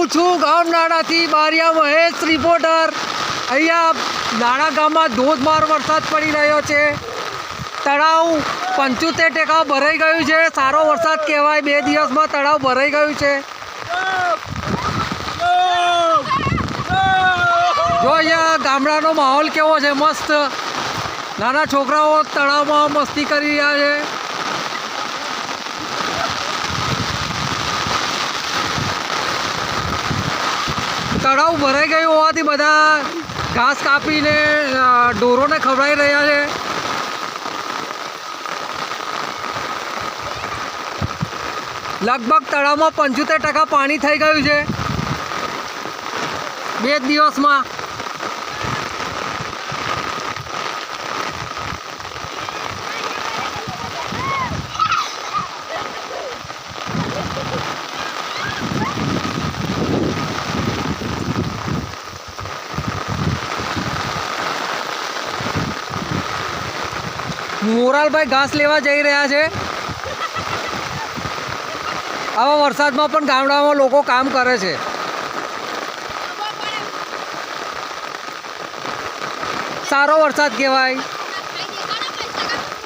હું છું ગામ નાડાથી બારિયા મહેશ રિપોર્ટર। અહીંયા નાડા ગામમાં ધોધમાર વરસાદ પડી રહ્યો છે। તળાવ 75% ભરાઈ ગયું છે। સારો વરસાદ કહેવાય। 2 દિવસમાં તળાવ ભરાઈ ગયું છે। જો અહીંયા ગામડાનો માહોલ કેવો છે, મસ્ત। નાના છોકરાઓ તળાવમાં મસ્તી કરી રહ્યા છે। તળાવ ભરાઈ ગયું હોવાથી બધા ઘાસ કાપીને ઢોરોને ખવડાવી રહ્યા છે। લગભગ તળાવમાં 75% પાણી થઈ ગયું છે 2 દિવસમાં। મોરાલભાઈ ઘાસ લેવા જઈ રહ્યા છે। આવા વરસાદમાં પણ ગામડામાં લોકો કામ કરે છે। સારો વરસાદ કહેવાય।